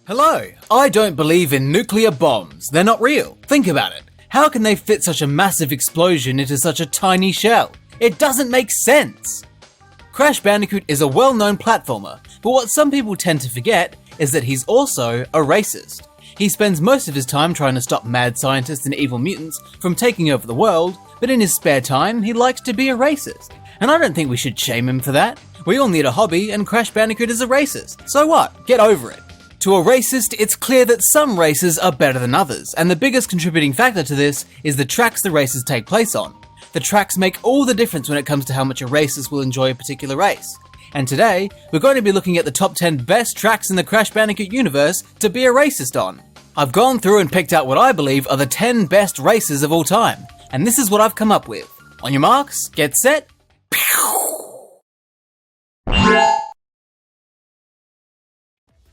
Hello! I don't believe in nuclear bombs. They're not real. Think about it. How can they fit such a massive explosion into such a tiny shell? It doesn't make sense! Crash Bandicoot is a well-known platformer, but what some people tend to forget is that he's also a racist. He spends most of his time trying to stop mad scientists and evil mutants from taking over the world, but in his spare time, he likes to be a racist. And I don't think we should shame him for that. We all need a hobby, and Crash Bandicoot is a racist. So what? Get over it. To a racist, it's clear that some races are better than others, and the biggest contributing factor to this is the tracks the races take place on. The tracks make all the difference when it comes to how much a racist will enjoy a particular race. And today, we're going to be looking at the top 10 best tracks in the Crash Bandicoot universe to be a racist on. I've gone through and picked out what I believe are the 10 best races of all time, and this is what I've come up with. On your marks, get set,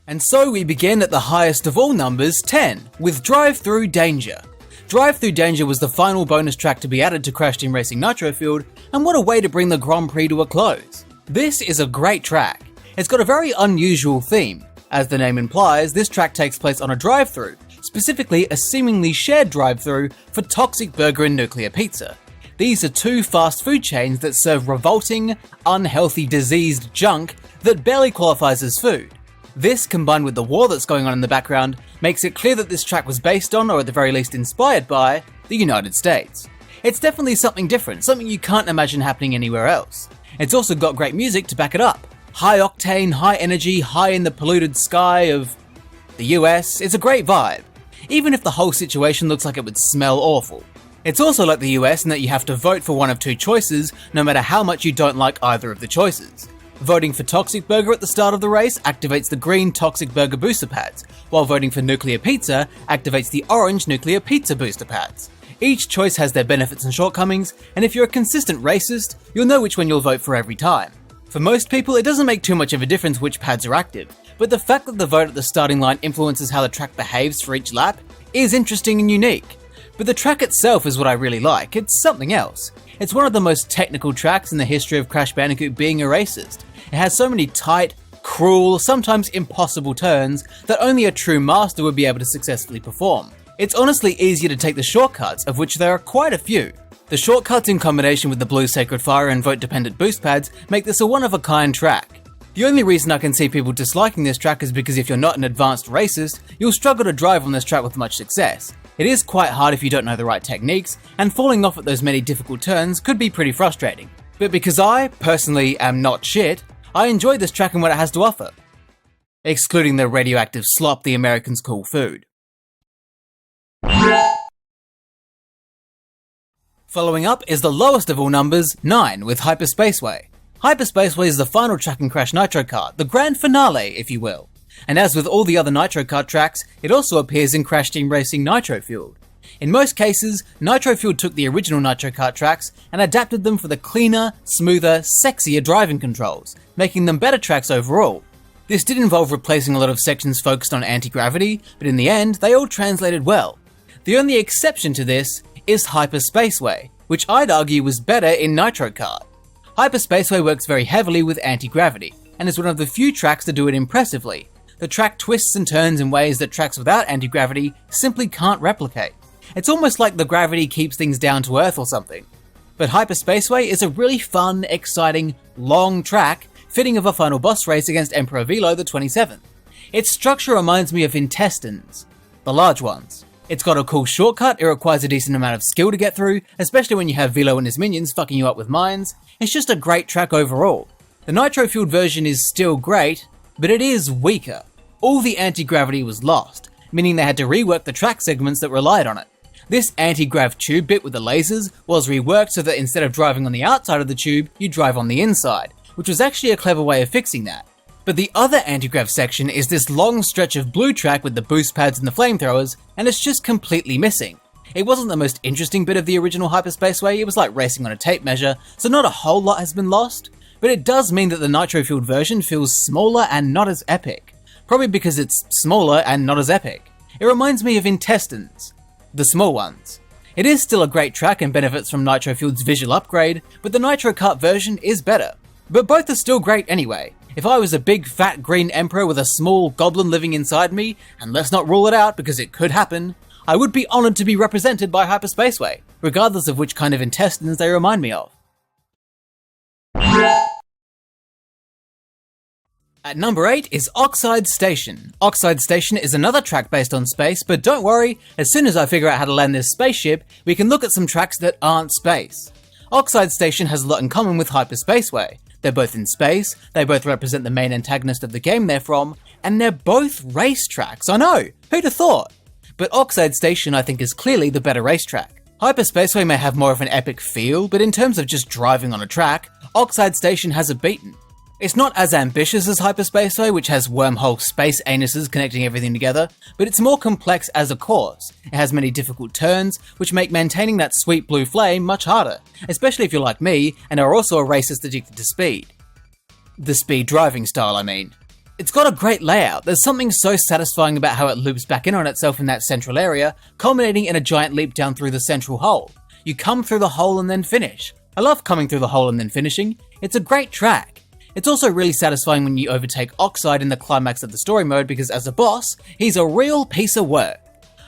And so we begin at the highest of all numbers, 10, with Drive-thru Danger. Drive-thru Danger was the final bonus track to be added to Crash Team Racing Nitro Field, and what a way to bring the Grand Prix to a close. This is a great track. It's got a very unusual theme. As the name implies, this track takes place on a drive-thru, specifically a seemingly shared drive-thru for Toxic Burger and Nuclear Pizza. These are two fast food chains that serve revolting, unhealthy, diseased junk that barely qualifies as food. This, combined with the war that's going on in the background, makes it clear that this track was based on, or at the very least inspired by, the United States. It's definitely something different, something you can't imagine happening anywhere else. It's also got great music to back it up. High octane, high energy, high in the polluted sky of the US. It's a great vibe, even if the whole situation looks like it would smell awful. It's also like the US in that you have to vote for one of two choices, no matter how much you don't like either of the choices. Voting for Toxic Burger at the start of the race activates the green Toxic Burger booster pads, while voting for Nuclear Pizza activates the orange Nuclear Pizza booster pads. Each choice has their benefits and shortcomings, and if you're a consistent racist, you'll know which one you'll vote for every time. For most people, it doesn't make too much of a difference which pads are active, but the fact that the vote at the starting line influences how the track behaves for each lap is interesting and unique. But the track itself is what I really like. It's something else. It's one of the most technical tracks in the history of Crash Bandicoot being a racist. It has so many tight, cruel, sometimes impossible turns that only a true master would be able to successfully perform. It's honestly easier to take the shortcuts, of which there are quite a few. The shortcuts in combination with the Blue Sacred Fire and vote-dependent boost pads make this a one-of-a-kind track. The only reason I can see people disliking this track is because if you're not an advanced racist, you'll struggle to drive on this track with much success. It is quite hard if you don't know the right techniques, and falling off at those many difficult turns could be pretty frustrating. But because I, personally, am not shit, I enjoy this track and what it has to offer. Excluding the radioactive slop the Americans call food. Following up is the lowest of all numbers, 9, with Hyper Spaceway. Hyper Spaceway is the final track in Crash Nitro Kart, the grand finale, if you will. And as with all the other Nitro Kart tracks, it also appears in Crash Team Racing Nitro Field. In most cases, Nitro Field took the original Nitro Kart tracks and adapted them for the cleaner, smoother, sexier driving controls, making them better tracks overall. This did involve replacing a lot of sections focused on anti-gravity, but in the end, they all translated well. The only exception to this is Hyper Spaceway, which I'd argue was better in Nitro Kart. Hyper Spaceway works very heavily with anti-gravity, and is one of the few tracks to do it impressively. The track twists and turns in ways that tracks without anti-gravity simply can't replicate. It's almost like the gravity keeps things down to earth or something. But Hyper Spaceway is a really fun, exciting, long track, fitting of a final boss race against Emperor Velo the 27th. Its structure reminds me of Intestines, the large ones. It's got a cool shortcut, it requires a decent amount of skill to get through, especially when you have Velo and his minions fucking you up with mines. It's just a great track overall. The Nitro Fueled version is still great, but it is weaker. All the anti-gravity was lost, meaning they had to rework the track segments that relied on it. This anti-grav tube bit with the lasers was reworked so that instead of driving on the outside of the tube, you drive on the inside, which was actually a clever way of fixing that. But the other anti-grav section is this long stretch of blue track with the boost pads and the flamethrowers, and it's just completely missing. It wasn't the most interesting bit of the original Hyper Spaceway, it was like racing on a tape measure, so not a whole lot has been lost, but it does mean that the Nitro Fueled version feels smaller and not as epic. Probably because it's smaller and not as epic. It reminds me of Intestines, the small ones. It is still a great track and benefits from Nitro Fueled's visual upgrade, but the Nitro Kart version is better. But both are still great anyway. If I was a big fat green emperor with a small goblin living inside me, and let's not rule it out because it could happen, I would be honoured to be represented by Hyper Spaceway, regardless of which kind of intestines they remind me of. At number 8 is Oxide Station. Oxide Station is another track based on space, but don't worry, as soon as I figure out how to land this spaceship, we can look at some tracks that aren't space. Oxide Station has a lot in common with Hyper Spaceway. They're both in space, they both represent the main antagonist of the game they're from, and they're both race tracks. I know, who'd have thought? But Oxide Station I think is clearly the better racetrack. Hyper Spaceway may have more of an epic feel, but in terms of just driving on a track, Oxide Station has it beaten. It's not as ambitious as Hyper Spaceway, which has wormhole space anuses connecting everything together, but it's more complex as a course. It has many difficult turns, which make maintaining that sweet blue flame much harder, especially if you're like me and are also a racist addicted to speed. The speed driving style, I mean. It's got a great layout. There's something so satisfying about how it loops back in on itself in that central area, culminating in a giant leap down through the central hole. You come through the hole and then finish. I love coming through the hole and then finishing. It's a great track. It's also really satisfying when you overtake Oxide in the climax of the story mode because as a boss, he's a real piece of work.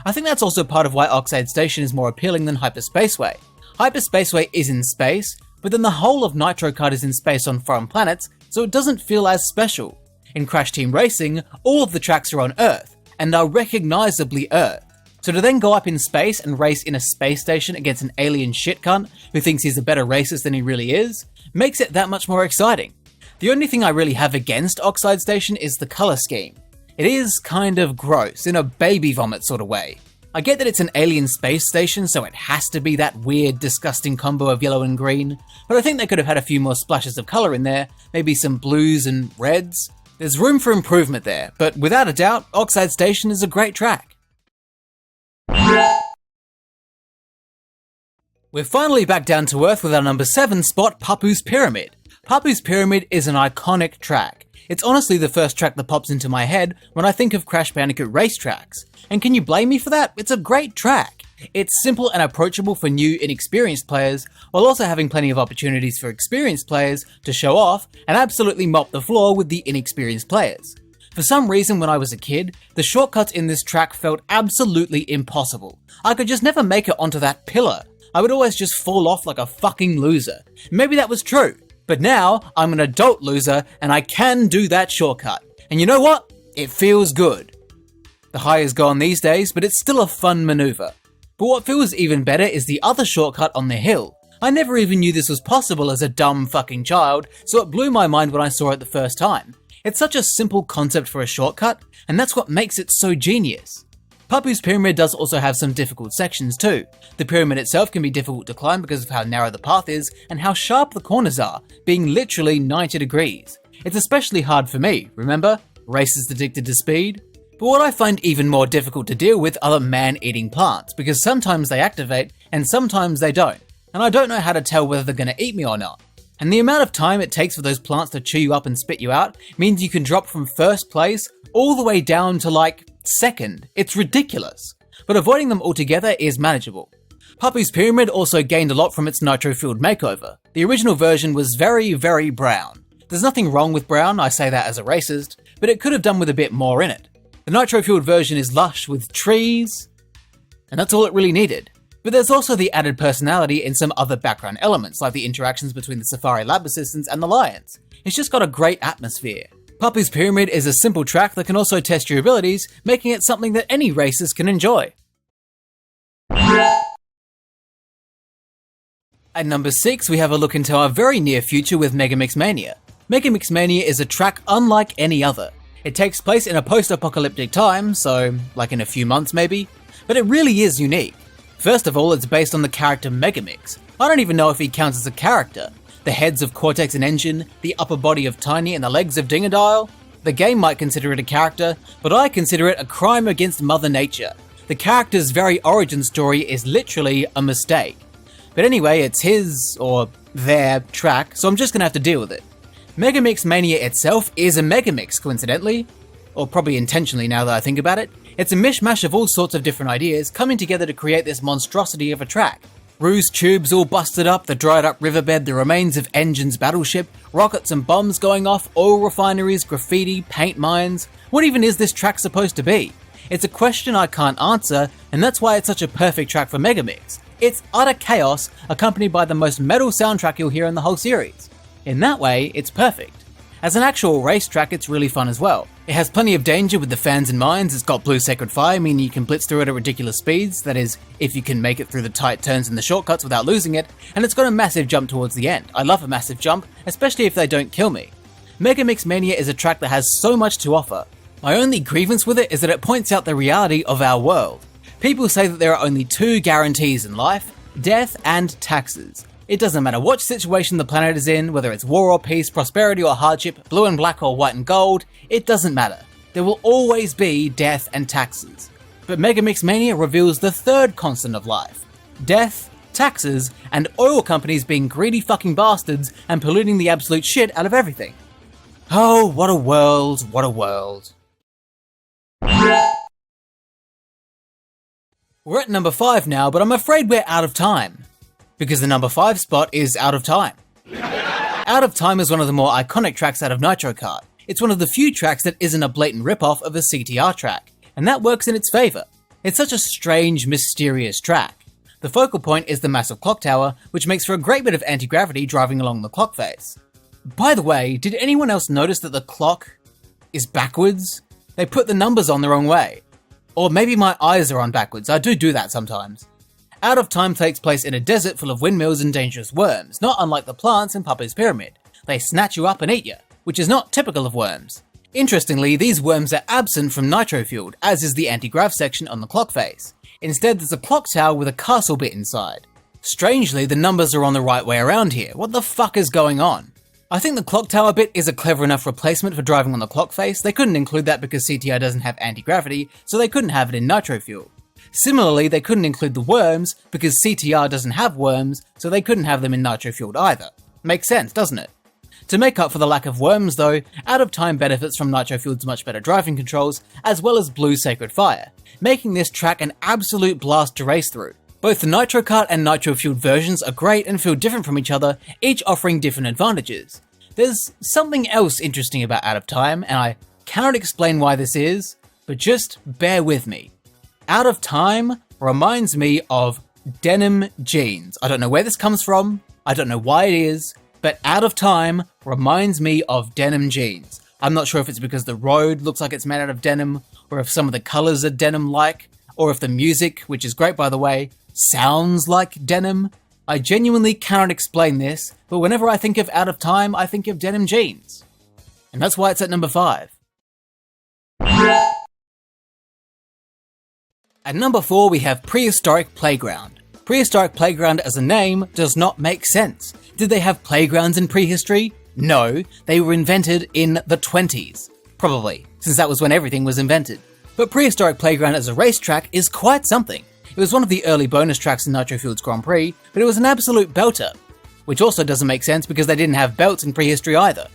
I think that's also part of why Oxide Station is more appealing than Hyper Spaceway. Hyper Spaceway is in space, but then the whole of Nitro Kart is in space on foreign planets, so it doesn't feel as special. In Crash Team Racing, all of the tracks are on Earth, and are recognisably Earth. So to then go up in space and race in a space station against an alien shit cunt who thinks he's a better racist than he really is, makes it that much more exciting. The only thing I really have against Oxide Station is the colour scheme. It is kind of gross, in a baby vomit sort of way. I get that it's an alien space station, so it has to be that weird, disgusting combo of yellow and green, but I think they could have had a few more splashes of colour in there, maybe some blues and reds. There's room for improvement there, but without a doubt, Oxide Station is a great track. We're finally back down to earth with our number 7 spot, Papu's Pyramid. Papu's Pyramid is an iconic track. It's honestly the first track that pops into my head when I think of Crash Bandicoot racetracks. And can you blame me for that? It's a great track. It's simple and approachable for new, inexperienced players, while also having plenty of opportunities for experienced players to show off and absolutely mop the floor with the inexperienced players. For some reason when I was a kid, the shortcuts in this track felt absolutely impossible. I could just never make it onto that pillar. I would always just fall off like a fucking loser. Maybe that was true. But now, I'm an adult loser, and I can do that shortcut. And you know what? It feels good. The high is gone these days, but it's still a fun maneuver. But what feels even better is the other shortcut on the hill. I never even knew this was possible as a dumb fucking child, so it blew my mind when I saw it the first time. It's such a simple concept for a shortcut, and that's what makes it so genius. Papu's Pyramid does also have some difficult sections too. The pyramid itself can be difficult to climb because of how narrow the path is and how sharp the corners are, being literally 90 degrees. It's especially hard for me, remember? Racist addicted to speed. But what I find even more difficult to deal with are the man-eating plants, because sometimes they activate and sometimes they don't, and I don't know how to tell whether they're going to eat me or not. And the amount of time it takes for those plants to chew you up and spit you out means you can drop from first place all the way down to like second. It's ridiculous. But avoiding them altogether is manageable. Papu's Pyramid also gained a lot from its nitro-fueled makeover. The original version was very, very brown. There's nothing wrong with brown, I say that as a racist, but it could have done with a bit more in it. The nitro-fueled version is lush with trees, and that's all it really needed. But there's also the added personality in some other background elements, like the interactions between the Safari Lab assistants and the Lions. It's just got a great atmosphere. Papu's Pyramid is a simple track that can also test your abilities, making it something that any racers can enjoy. At number 6, we have a look into our very near future with Megamix Mania. Megamix Mania is a track unlike any other. It takes place in a post-apocalyptic time, so like in a few months maybe, but it really is unique. First of all, it's based on the character Megamix. I don't even know if he counts as a character. The heads of Cortex and Engine, the upper body of Tiny, and the legs of Dingodile? The game might consider it a character, but I consider it a crime against Mother Nature. The character's very origin story is literally a mistake. But anyway, it's his, or their, track, so I'm just gonna have to deal with it. Megamix Mania itself is a Megamix, coincidentally, or probably intentionally now that I think about it. It's a mishmash of all sorts of different ideas coming together to create this monstrosity of a track. Ruse tubes all busted up, the dried up riverbed, the remains of engines, battleship, rockets and bombs going off, oil refineries, graffiti, paint mines. What even is this track supposed to be? It's a question I can't answer, and that's why it's such a perfect track for Megamix. It's utter chaos, accompanied by the most metal soundtrack you'll hear in the whole series. In that way, it's perfect. As an actual racetrack, it's really fun as well. It has plenty of danger with the fans and mines, it's got blue sacred fire, meaning you can blitz through it at ridiculous speeds, that is, if you can make it through the tight turns and the shortcuts without losing it, and it's got a massive jump towards the end. I love a massive jump, especially if they don't kill me. Megamix Mania is a track that has so much to offer. My only grievance with it is that it points out the reality of our world. People say that there are only two guarantees in life: death and taxes. It doesn't matter what situation the planet is in, whether it's war or peace, prosperity or hardship, blue and black or white and gold, it doesn't matter. There will always be death and taxes. But Megamix Mania reveals the third constant of life: death, taxes, and oil companies being greedy fucking bastards and polluting the absolute shit out of everything. Oh, what a world, what a world. We're at number 5 now, but I'm afraid we're out of time. Because the number 5 spot is Out of Time. Out of Time is one of the more iconic tracks out of Nitro Kart. It's one of the few tracks that isn't a blatant rip-off of a CTR track, and that works in its favour. It's such a strange, mysterious track. The focal point is the massive clock tower, which makes for a great bit of anti-gravity driving along the clock face. By the way, did anyone else notice that the clock is backwards? They put the numbers on the wrong way. Or maybe my eyes are on backwards, I do that sometimes. Out of Time takes place in a desert full of windmills and dangerous worms, not unlike the plants in Papu's pyramid. They snatch you up and eat you, which is not typical of worms. Interestingly, these worms are absent from Nitro Fueled, as is the anti-grav section on the clock face. Instead, there's a clock tower with a castle bit inside. Strangely, the numbers are on the right way around here. What the fuck is going on? I think the clock tower bit is a clever enough replacement for driving on the clock face. They couldn't include that because CTR doesn't have anti-gravity, so they couldn't have it in Nitro Fuel. Similarly, they couldn't include the worms because CTR doesn't have worms, so they couldn't have them in Nitro Fueled either. Makes sense, doesn't it? To make up for the lack of worms though, Out of Time benefits from Nitro Fueled's much better driving controls, as well as Blue Sacred Fire, making this track an absolute blast to race through. Both the Nitro Kart and Nitro Fueled versions are great and feel different from each other, each offering different advantages. There's something else interesting about Out of Time, and I cannot explain why this is, but just bear with me. Out of Time reminds me of denim jeans. I don't know where this comes from, I don't know why it is, but Out of Time reminds me of denim jeans. I'm not sure if it's because the road looks like it's made out of denim, or if some of the colours are denim-like, or if the music, which is great by the way, sounds like denim. I genuinely cannot explain this, but whenever I think of Out of Time, I think of denim jeans. And that's why it's at number 5. At number 4 we have Prehistoric Playground. Prehistoric Playground as a name does not make sense. Did they have playgrounds in prehistory? No, they were invented in the 20s. Probably, since that was when everything was invented. But Prehistoric Playground as a racetrack is quite something. It was one of the early bonus tracks in Nitro Fueled's Grand Prix, but it was an absolute belter. Which also doesn't make sense because they didn't have belts in prehistory either.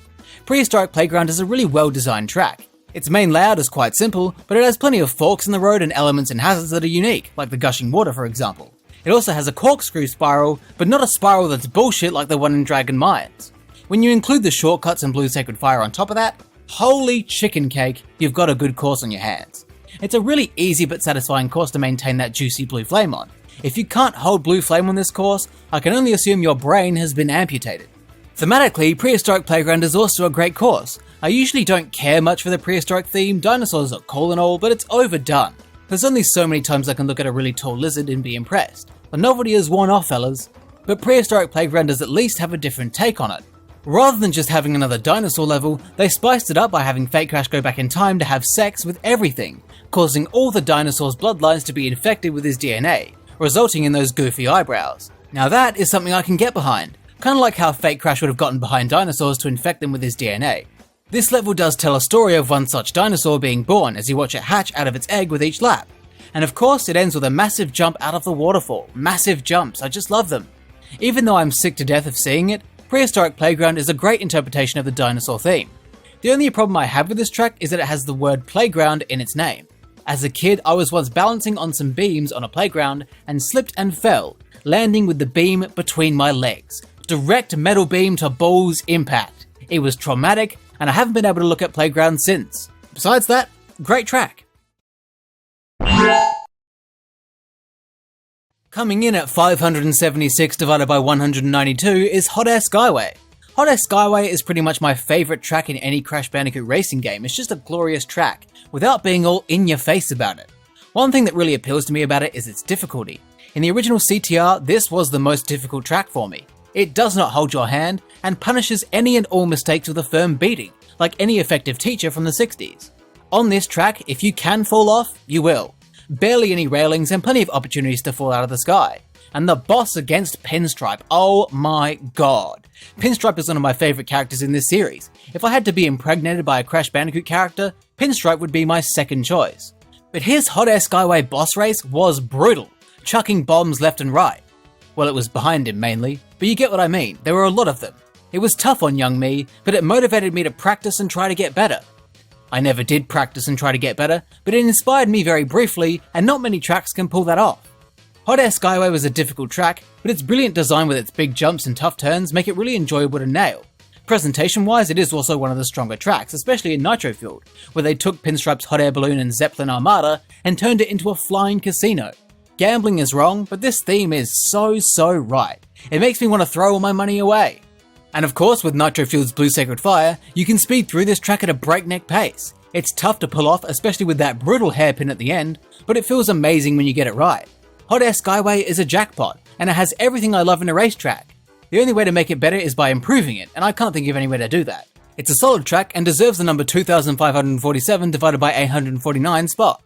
Prehistoric Playground is a really well designed track. Its main layout is quite simple, but it has plenty of forks in the road and elements and hazards that are unique, like the gushing water for example. It also has a corkscrew spiral, but not a spiral that's bullshit like the one in Dragon Mines. When you include the shortcuts and Blue Sacred Fire on top of that, holy chicken cake, you've got a good course on your hands. It's a really easy but satisfying course to maintain that juicy blue flame on. If you can't hold blue flame on this course, I can only assume your brain has been amputated. Thematically, Prehistoric Playground is also a great course. I usually don't care much for the prehistoric theme, dinosaurs are cool and all, but it's overdone. There's only so many times I can look at a really tall lizard and be impressed. The novelty is worn off, fellas. But Prehistoric Playground does at least have a different take on it. Rather than just having another dinosaur level, they spiced it up by having Fake Crash go back in time to have sex with everything, causing all the dinosaurs' bloodlines to be infected with his DNA, resulting in those goofy eyebrows. Now that is something I can get behind, kinda like how Fake Crash would have gotten behind dinosaurs to infect them with his DNA. This level does tell a story of one such dinosaur being born as you watch it hatch out of its egg with each lap. And of course it ends with a massive jump out of the waterfall. Massive jumps, I just love them. Even though I'm sick to death of seeing it, Prehistoric Playground is a great interpretation of the dinosaur theme. The only problem I have with this track is that it has the word playground in its name. As a kid, I was once balancing on some beams on a playground and slipped and fell, landing with the beam between my legs. Direct metal beam to balls impact. It was traumatic, and I haven't been able to look at Playground since. Besides that, great track. Coming in at 576 divided by 192 is Hot Air Skyway. Hot Air Skyway is pretty much my favourite track in any Crash Bandicoot racing game. It's just a glorious track, without being all in your face about it. One thing that really appeals to me about it is its difficulty. In the original CTR, this was the most difficult track for me. It does not hold your hand, and punishes any and all mistakes with a firm beating, like any effective teacher from the 60s. On this track, if you can fall off, you will. Barely any railings and plenty of opportunities to fall out of the sky. And the boss against Pinstripe, oh my god. Pinstripe is one of my favourite characters in this series. If I had to be impregnated by a Crash Bandicoot character, Pinstripe would be my second choice. But his Hot Air Skyway boss race was brutal, chucking bombs left and right. Well, it was behind him mainly, but you get what I mean, there were a lot of them. It was tough on young me, but it motivated me to practice and try to get better. I never did practice and try to get better, but it inspired me very briefly, and not many tracks can pull that off. Hot Air Skyway was a difficult track, but its brilliant design with its big jumps and tough turns make it really enjoyable to nail. Presentation-wise, it is also one of the stronger tracks, especially in Nitro Fueled, where they took Pinstripe's hot air balloon and Zeppelin Armada and turned it into a flying casino. Gambling is wrong, but this theme is so right. It makes me want to throw all my money away. And of course, with Nitro Fueled's Blue Sacred Fire, you can speed through this track at a breakneck pace. It's tough to pull off, especially with that brutal hairpin at the end, but it feels amazing when you get it right. Hot Air Skyway is a jackpot, and it has everything I love in a racetrack. The only way to make it better is by improving it, and I can't think of any way to do that. It's a solid track and deserves the number 2547 divided by 849 spot.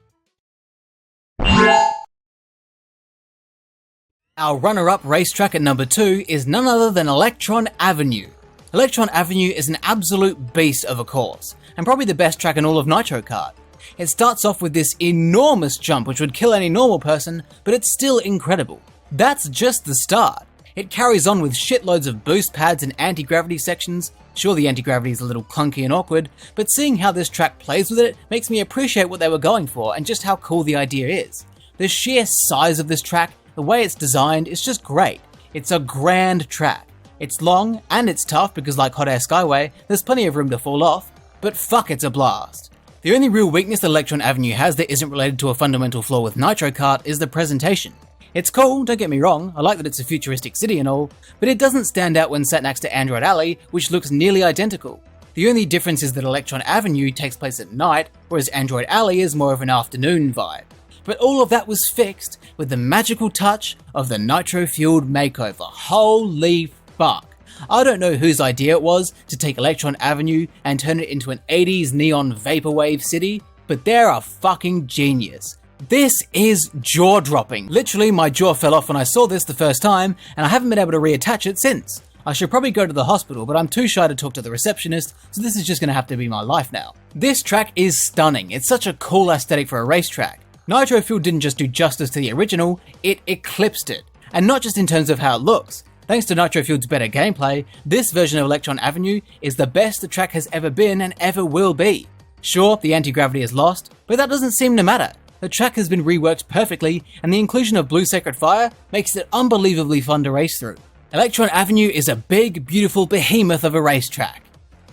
Our runner-up racetrack at number 2 is none other than Electron Avenue. Electron Avenue is an absolute beast of a course, and probably the best track in all of Nitro Kart. It starts off with this enormous jump which would kill any normal person, but it's still incredible. That's just the start. It carries on with shitloads of boost pads and anti-gravity sections. Sure, the anti-gravity is a little clunky and awkward, but seeing how this track plays with it makes me appreciate what they were going for and just how cool the idea is. The sheer size of this track, the way it's designed, is just great. It's a grand track. It's long and it's tough because, like Hot Air Skyway, there's plenty of room to fall off, but fuck, it's a blast. The only real weakness that Electron Avenue has that isn't related to a fundamental flaw with Nitro Kart is the presentation. It's cool, don't get me wrong, I like that it's a futuristic city and all, but it doesn't stand out when sat next to Android Alley, which looks nearly identical. The only difference is that Electron Avenue takes place at night, whereas Android Alley is more of an afternoon vibe. But all of that was fixed with the magical touch of the Nitro Fueled makeover. Holy fuck. I don't know whose idea it was to take Electron Avenue and turn it into an 80s neon vaporwave city, but they're a fucking genius. This is jaw-dropping. Literally, my jaw fell off when I saw this the first time, and I haven't been able to reattach it since. I should probably go to the hospital, but I'm too shy to talk to the receptionist, so this is just gonna have to be my life now. This track is stunning. It's such a cool aesthetic for a racetrack. Nitro Fueled didn't just do justice to the original, it eclipsed it. And not just in terms of how it looks. Thanks to Nitro Fueled's better gameplay, this version of Electron Avenue is the best the track has ever been and ever will be. Sure, the anti-gravity is lost, but that doesn't seem to matter. The track has been reworked perfectly, and the inclusion of Blue Sacred Fire makes it unbelievably fun to race through. Electron Avenue is a big, beautiful behemoth of a racetrack.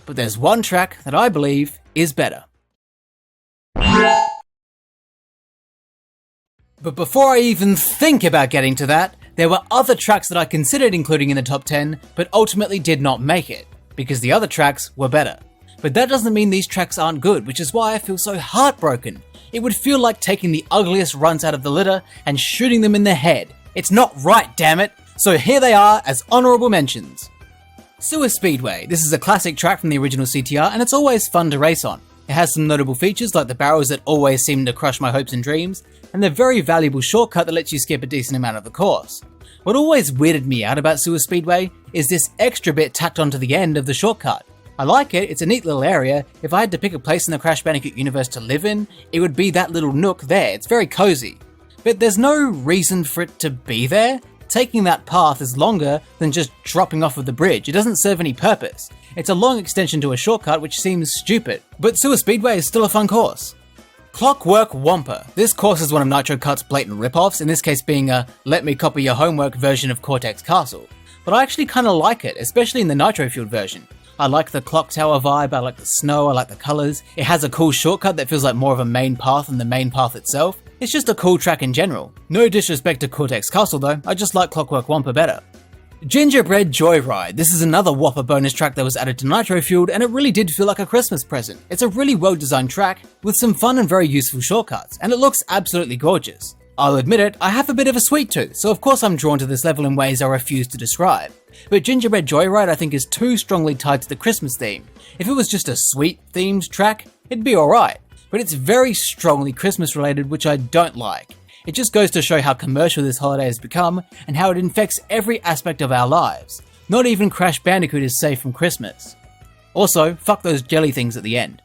But there's one track that I believe is better. But before I even think about getting to that, there were other tracks that I considered including in the top 10, but ultimately did not make it, because the other tracks were better. But that doesn't mean these tracks aren't good, which is why I feel so heartbroken. It would feel like taking the ugliest runts out of the litter and shooting them in the head. It's not right, damn it! So here they are as honourable mentions. Sewer Speedway. This is a classic track from the original CTR, and it's always fun to race on. It has some notable features like the barrels that always seem to crush my hopes and dreams, and the very valuable shortcut that lets you skip a decent amount of the course. What always weirded me out about Sewer Speedway is this extra bit tacked onto the end of the shortcut. I like it, it's a neat little area. If I had to pick a place in the Crash Bandicoot universe to live in, it would be that little nook there. It's very cozy. But there's no reason for it to be there. Taking that path is longer than just dropping off of the bridge. It doesn't serve any purpose. It's a long extension to a shortcut which seems stupid. But Sewer Speedway is still a fun course. Clockwork Wampa. This course is one of Nitro Kart's blatant ripoffs, in this case being a let me copy your homework version of Cortex Castle. But I actually kinda like it, especially in the Nitro Fueled version. I like the clock tower vibe, I like the snow, I like the colours. It has a cool shortcut that feels like more of a main path than the main path itself. It's just a cool track in general. No disrespect to Cortex Castle though, I just like Clockwork Wampa better. Gingerbread Joyride. This is another Whopper bonus track that was added to Nitro Fueled, and it really did feel like a Christmas present. It's a really well designed track with some fun and very useful shortcuts, and it looks absolutely gorgeous. I'll admit it, I have a bit of a sweet tooth, so of course I'm drawn to this level in ways I refuse to describe. But Gingerbread Joyride I think is too strongly tied to the Christmas theme. If it was just a sweet themed track, it'd be alright. But it's very strongly Christmas related, which I don't like. It just goes to show how commercial this holiday has become, and how it infects every aspect of our lives. Not even Crash Bandicoot is safe from Christmas. Also, fuck those jelly things at the end.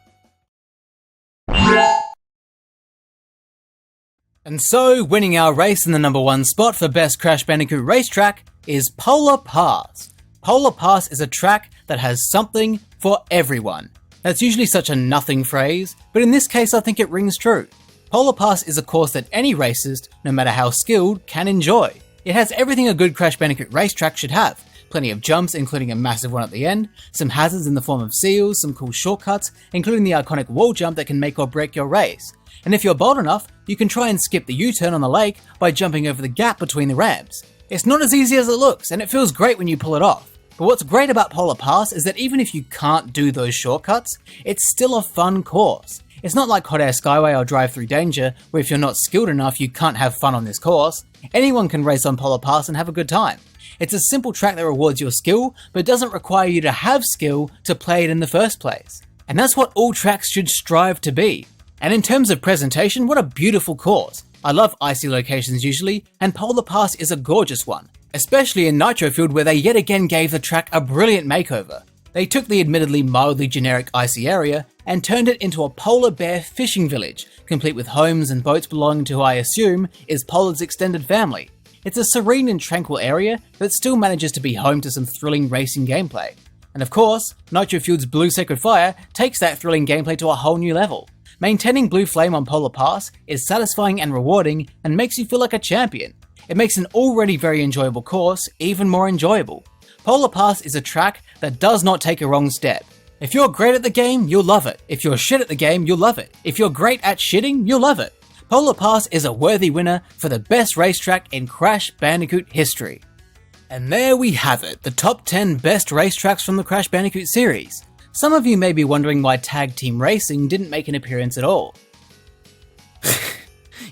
And so, winning our race in the number 1 spot for Best Crash Bandicoot Racetrack is Polar Pass. Polar Pass is a track that has something for everyone. That's usually such a nothing phrase, but in this case I think it rings true. Polar Pass is a course that any racist, no matter how skilled, can enjoy. It has everything a good Crash Bandicoot racetrack should have. Plenty of jumps, including a massive one at the end, some hazards in the form of seals, some cool shortcuts, including the iconic wall jump that can make or break your race. And if you're bold enough, you can try and skip the U-turn on the lake by jumping over the gap between the ramps. It's not as easy as it looks, and it feels great when you pull it off. But what's great about Polar Pass is that even if you can't do those shortcuts, it's still a fun course. It's not like Hot Air Skyway or Drive-thru Danger, where if you're not skilled enough you can't have fun on this course. Anyone can race on Polar Pass and have a good time. It's a simple track that rewards your skill, but doesn't require you to have skill to play it in the first place. And that's what all tracks should strive to be. And in terms of presentation, what a beautiful course. I love icy locations usually, and Polar Pass is a gorgeous one. Especially in Nitro Fueled, where they yet again gave the track a brilliant makeover. They took the admittedly mildly generic icy area and turned it into a polar bear fishing village, complete with homes and boats belonging to who I assume is Polar's extended family. It's a serene and tranquil area that still manages to be home to some thrilling racing gameplay. And of course, Nitro Fueled's Blue Sacred Fire takes that thrilling gameplay to a whole new level. Maintaining Blue Flame on Polar Pass is satisfying and rewarding and makes you feel like a champion. It makes an already very enjoyable course even more enjoyable. Polar Pass is a track that does not take a wrong step. If you're great at the game, you'll love it. If you're shit at the game, you'll love it. If you're great at shitting, you'll love it. Polar Pass is a worthy winner for the best racetrack in Crash Bandicoot history. And there we have it, the top 10 best racetracks from the Crash Bandicoot series. Some of you may be wondering why Tag Team Racing didn't make an appearance at all.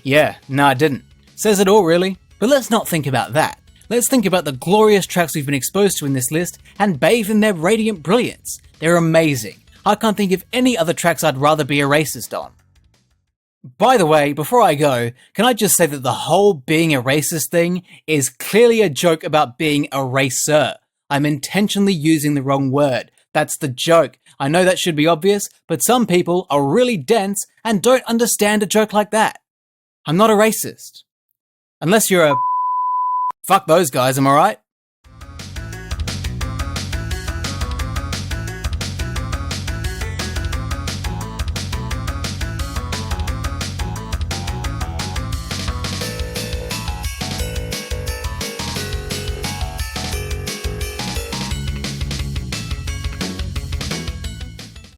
Yeah, no it didn't. Says it all really. But let's not think about that. Let's think about the glorious tracks we've been exposed to in this list and bathe in their radiant brilliance. They're amazing. I can't think of any other tracks I'd rather be a racist on. By the way, before I go, can I just say that the whole being a racist thing is clearly a joke about being a racer. I'm intentionally using the wrong word. That's the joke. I know that should be obvious, but some people are really dense and don't understand a joke like that. I'm not a racist. Unless you're a... Fuck those guys, am I right?